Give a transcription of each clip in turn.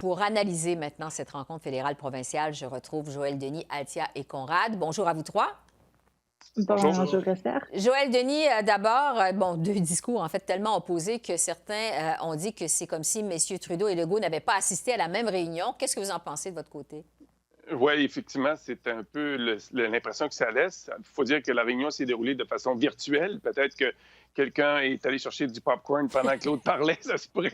pour analyser maintenant cette rencontre fédérale provinciale, je retrouve Joël Denis, Althia et Conrad. Bonjour à vous trois. Bonjour. Bonjour, Esther. Joël Denis, d'abord, bon, deux discours en fait tellement opposés que certains ont dit que c'est comme si messieurs Trudeau et Legault n'avaient pas assisté à la même réunion. Qu'est-ce que vous en pensez de votre côté? Oui, effectivement, c'est un peu l'impression que ça laisse. Il faut dire que la réunion s'est déroulée de façon virtuelle. Peut-être que quelqu'un est allé chercher du popcorn pendant que l'autre parlait, ça se pourrait.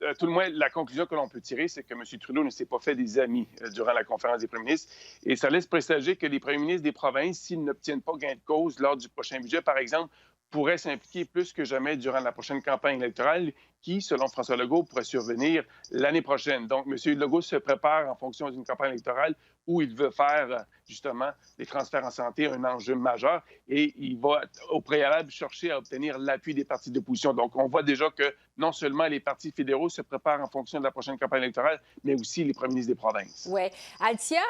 À tout le moins, la conclusion que l'on peut tirer, c'est que M. Trudeau ne s'est pas fait des amis durant la conférence des premiers ministres. Et ça laisse présager que les premiers ministres des provinces, s'ils n'obtiennent pas gain de cause lors du prochain budget, par exemple, pourraient s'impliquer plus que jamais durant la prochaine campagne électorale qui, selon François Legault, pourrait survenir l'année prochaine. Donc, M. Legault se prépare en fonction d'une campagne électorale où il veut faire, justement, les transferts en santé un enjeu majeur et il va, au préalable, chercher à obtenir l'appui des partis d'opposition. Donc, on voit déjà que non seulement les partis fédéraux se préparent en fonction de la prochaine campagne électorale, mais aussi les premiers ministres des provinces. Oui. Althia,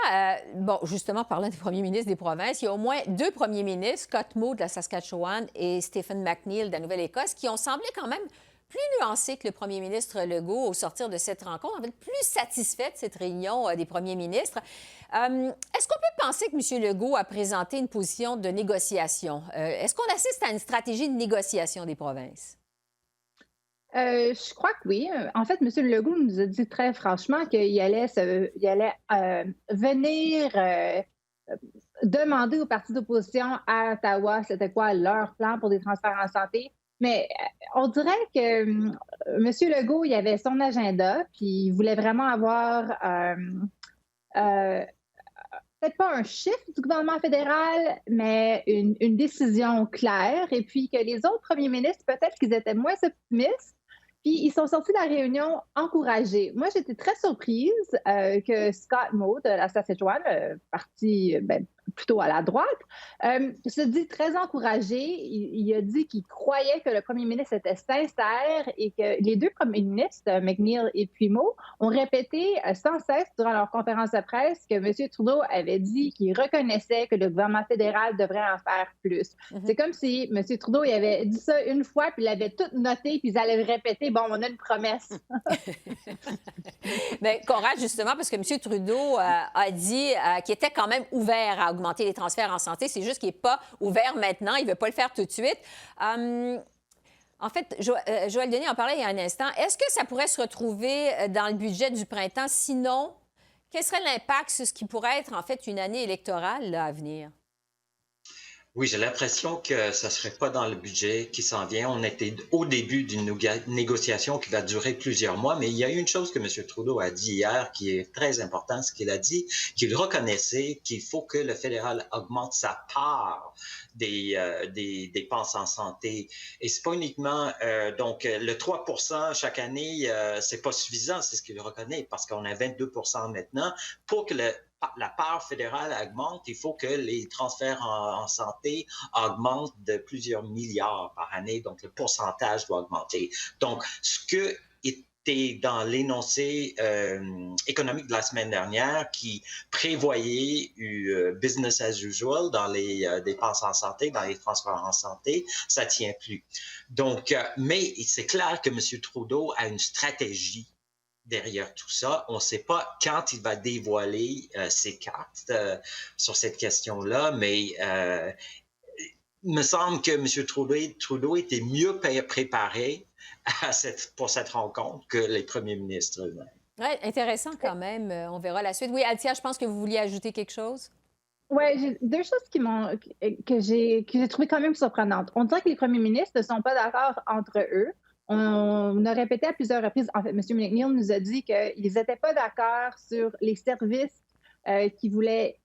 bon, justement, parlant des premiers ministres des provinces, il y a au moins deux premiers ministres, Scott Moe de la Saskatchewan et Stephen McNeil de la Nouvelle-Écosse, qui ont semblé quand même plus nuancés que le premier ministre Legault au sortir de cette rencontre, en fait, plus satisfait de cette réunion des premiers ministres. Est-ce qu'on peut penser que M. Legault a présenté une position de négociation? Est-ce qu'on assiste à une stratégie de négociation des provinces? Je crois que oui. En fait, M. Legault nous a dit très franchement qu'il allait, venir demander aux partis d'opposition à Ottawa c'était quoi leur plan pour des transferts en santé. Mais on dirait que M. Legault, il avait son agenda, puis il voulait vraiment avoir peut-être pas un chiffre du gouvernement fédéral, mais une décision claire. Et puis que les autres premiers ministres, peut-être qu'ils étaient moins optimistes. Puis ils sont sortis de la réunion encouragés. Moi, j'étais très surprise que Scott Moe de la Saskatchewan, parti plutôt à la droite, se dit très encouragé. Il a dit qu'il croyait que le premier ministre était sincère et que les deux premiers ministres, McNeil et puis Moe, ont répété sans cesse durant leur conférence de presse que M. Trudeau avait dit qu'il reconnaissait que le gouvernement fédéral devrait en faire plus. C'est comme si M. Trudeau il avait dit ça une fois, puis il avait tout noté, puis ils allaient le répéter. Bon, on a une promesse. Bien, Conrad, justement, parce que M. Trudeau a dit qu'il était quand même ouvert à augmenter les transferts en santé. C'est juste qu'il n'est pas ouvert maintenant. Il ne veut pas le faire tout de suite. En fait, Joël Denis en parlait il y a un instant. Est-ce que ça pourrait se retrouver dans le budget du printemps? Sinon, quel serait l'impact sur ce qui pourrait être, en fait, une année électorale là, à venir? Oui, j'ai l'impression que ça ne serait pas dans le budget qui s'en vient. On était au début d'une négociation qui va durer plusieurs mois, mais il y a une chose que M. Trudeau a dit hier qui est très importante, ce qu'il a dit, qu'il reconnaissait qu'il faut que le fédéral augmente sa part des dépenses en santé. Et c'est pas uniquement, donc le 3% chaque année, c'est pas suffisant, c'est ce qu'il reconnaît, parce qu'on a 22% maintenant. Pour que la part fédérale augmente, il faut que les transferts en santé augmentent de plusieurs milliards par année, donc le pourcentage doit augmenter. Donc, ce que était dans l'énoncé économique de la semaine dernière qui prévoyait business as usual dans les dépenses en santé, dans les transferts en santé, ça tient plus. Donc, mais c'est clair que M. Trudeau a une stratégie derrière tout ça. On ne sait pas quand il va dévoiler ses cartes sur cette question-là, mais il me semble que M. Trudeau était mieux préparé pour cette rencontre que les premiers ministres eux-mêmes. Oui, intéressant quand même. On verra la suite. Oui, Althia, je pense que vous vouliez ajouter quelque chose. Oui, j'ai deux choses que j'ai trouvées quand même surprenantes. On dirait que les premiers ministres ne sont pas d'accord entre eux. On a répété à plusieurs reprises, en fait, M. McNeil nous a dit qu'ils n'étaient pas d'accord sur les services qu'ils voulaient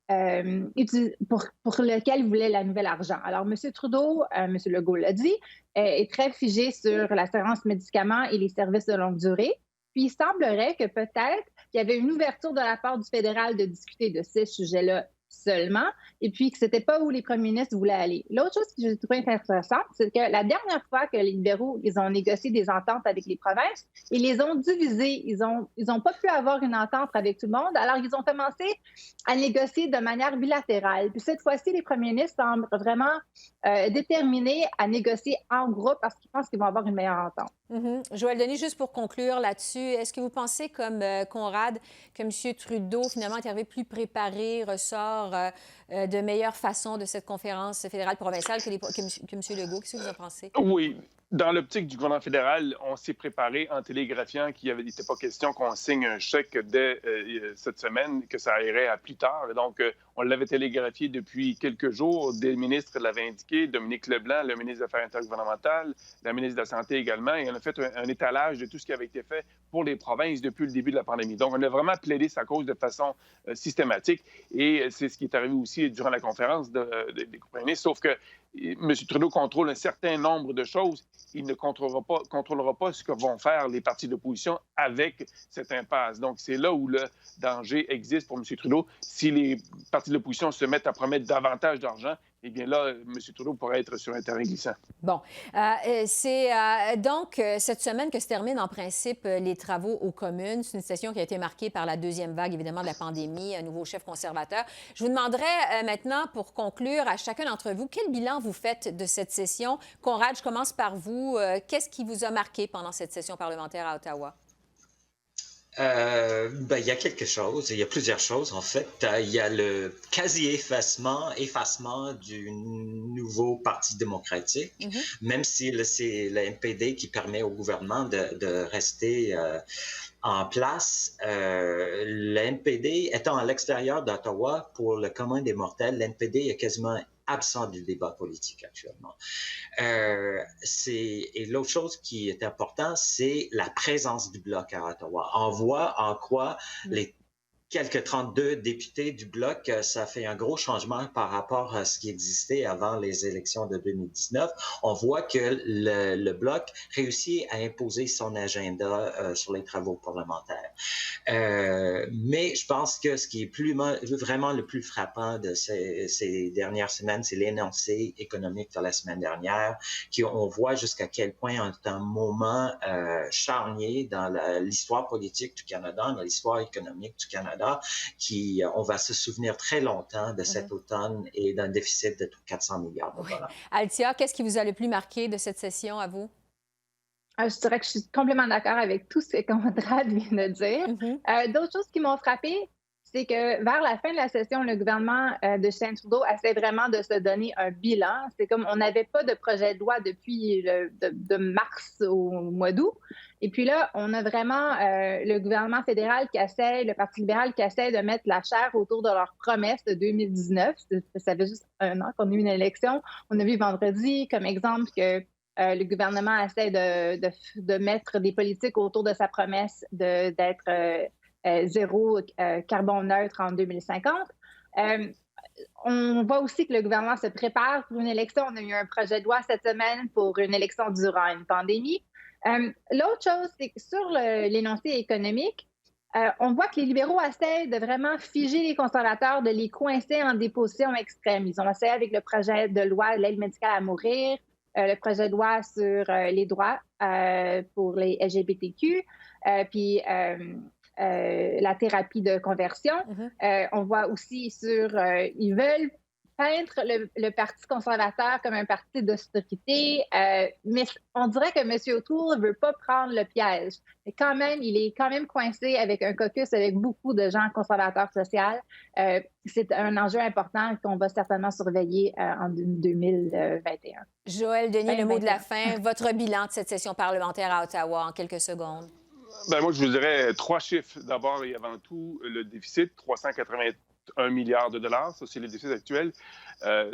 utiliser, pour lesquels ils voulaient la nouvelle argent. Alors, M. Trudeau, M. Legault l'a dit, est très figé sur l'assurance médicaments et les services de longue durée. Puis, il semblerait que peut-être qu'il y avait une ouverture de la part du fédéral de discuter de ces sujets-là seulement, et puis que c'était pas où les premiers ministres voulaient aller. L'autre chose que j'ai trouvé intéressante, c'est que la dernière fois que les libéraux, ils ont négocié des ententes avec les provinces, ils les ont divisées. Ils ont pas pu avoir une entente avec tout le monde, alors ils ont commencé à négocier de manière bilatérale. Puis cette fois-ci, les premiers ministres semblent vraiment déterminés à négocier en groupe parce qu'ils pensent qu'ils vont avoir une meilleure entente. Joël Denis, juste pour conclure là-dessus, est-ce que vous pensez, comme Conrad, que M. Trudeau, finalement, est arrivé plus préparé, ressort de meilleure façon de cette conférence fédérale provinciale que M. Legault? Qu'est-ce que vous en pensez? Oui. Dans l'optique du gouvernement fédéral, on s'est préparé en télégraphiant qu'il n'était pas question qu'on signe un chèque dès cette semaine, que ça irait à plus tard. Donc, on l'avait télégraphié depuis quelques jours. Des ministres l'avaient indiqué, Dominique Leblanc, le ministre des Affaires intergouvernementales, la ministre de la Santé également, et on a fait un étalage de tout ce qui avait été fait pour les provinces depuis le début de la pandémie. Donc, on a vraiment plaidé sa cause de façon systématique, et c'est ce qui est arrivé aussi durant la conférence des premiers ministres, sauf que M. Trudeau contrôle un certain nombre de choses. Il ne contrôlera pas ce que vont faire les partis d'opposition avec cette impasse. Donc, c'est là où le danger existe pour M. Trudeau. Si les partis de l'opposition se mettent à promettre davantage d'argent, eh bien là, M. Trudeau pourrait être sur un terrain glissant. Bon. C'est donc cette semaine que se terminent en principe les travaux aux communes. C'est une session qui a été marquée par la deuxième vague, évidemment, de la pandémie, un nouveau chef conservateur. Je vous demanderai maintenant, pour conclure, à chacun d'entre vous, quel bilan vous faites de cette session? Conrad, je commence par vous. Qu'est-ce qui vous a marqué pendant cette session parlementaire à Ottawa? Il y a quelque chose, il y a plusieurs choses en fait. Il y a le quasi-effacement du nouveau Parti démocratique, même si c'est le NPD qui permet au gouvernement de rester en place. Le NPD étant à l'extérieur d'Ottawa, pour le commun des mortels, le NPD est quasiment absent du débat politique actuellement. Et l'autre chose qui est importante, c'est la présence du Bloc à Ottawa. On voit en quoi les quelques 32 députés du Bloc, ça fait un gros changement par rapport à ce qui existait avant les élections de 2019. On voit que le Bloc réussit à imposer son agenda sur les travaux parlementaires. Mais je pense que ce qui est vraiment le plus frappant de ces dernières semaines, c'est l'énoncé économique de la semaine dernière, on voit jusqu'à quel point c'est un moment charnier dans l'histoire politique du Canada, dans l'histoire économique du Canada, on va se souvenir très longtemps de cet automne et d'un déficit de 400 milliards de dollars. Althia, qu'est-ce qui vous a le plus marqué de cette session à vous? Je dirais que je suis complètement d'accord avec tout ce que Conrad vient de dire. D'autres choses qui m'ont frappée, c'est que vers la fin de la session, le gouvernement de Justin Trudeau essaie vraiment de se donner un bilan. C'est comme on n'avait pas de projet de loi depuis de mars au mois d'août. Et puis là, on a vraiment le gouvernement fédéral le Parti libéral qui essaie de mettre la chair autour de leurs promesses de 2019. Ça fait juste un an qu'on a eu une élection. On a vu vendredi, comme exemple, que le gouvernement essaie de mettre des politiques autour de sa promesse d'être zéro carbone neutre en 2050. On voit aussi que le gouvernement se prépare pour une élection. On a eu un projet de loi cette semaine pour une élection durant une pandémie. L'autre chose, c'est que sur l'énoncé économique, on voit que les libéraux essaient de vraiment figer les conservateurs, de les coincer en des positions extrêmes. Ils ont essayé avec le projet de loi de l'aide médicale à mourir, le projet de loi sur les droits pour les LGBTQ, puis la thérapie de conversion. On voit aussi ils veulent peindre le Parti conservateur comme un parti d'austérité, mais on dirait que M. O'Toole ne veut pas prendre le piège. Mais quand même, il est quand même coincé avec un caucus avec beaucoup de gens conservateurs sociaux. C'est un enjeu important qu'on va certainement surveiller en 2021. Joël Denis, le mot de la fin, votre bilan de cette session parlementaire à Ottawa en quelques secondes. Moi, je vous dirais 3 chiffres. D'abord et avant tout, le déficit, 381 milliards de dollars. Ça, c'est le déficit actuel.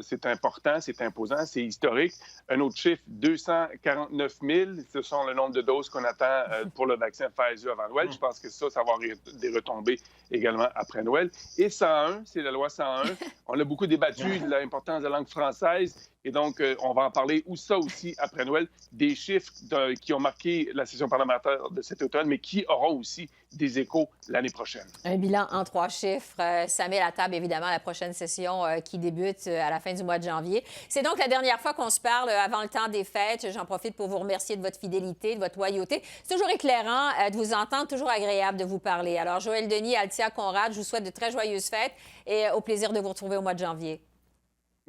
C'est important, c'est imposant, c'est historique. Un autre chiffre, 249 000. Ce sont le nombre de doses qu'on attend pour le vaccin Pfizer avant Noël. Je pense que ça va avoir des retombées également après Noël. Et 101, c'est la loi 101. On a beaucoup débattu de l'importance de la langue française. Et donc, on va en parler ça aussi après Noël, des chiffres qui ont marqué la session parlementaire de cet automne, mais qui auront aussi des échos l'année prochaine. Un bilan en 3 chiffres. Ça met la table, évidemment, à la prochaine session qui débute à la fin du mois de janvier. C'est donc la dernière fois qu'on se parle avant le temps des fêtes. J'en profite pour vous remercier de votre fidélité, de votre loyauté. C'est toujours éclairant de vous entendre, toujours agréable de vous parler. Alors, Joël Denis, Althia Conrad, je vous souhaite de très joyeuses fêtes et au plaisir de vous retrouver au mois de janvier.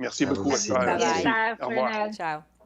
Merci beaucoup. Merci. Au revoir. Ciao.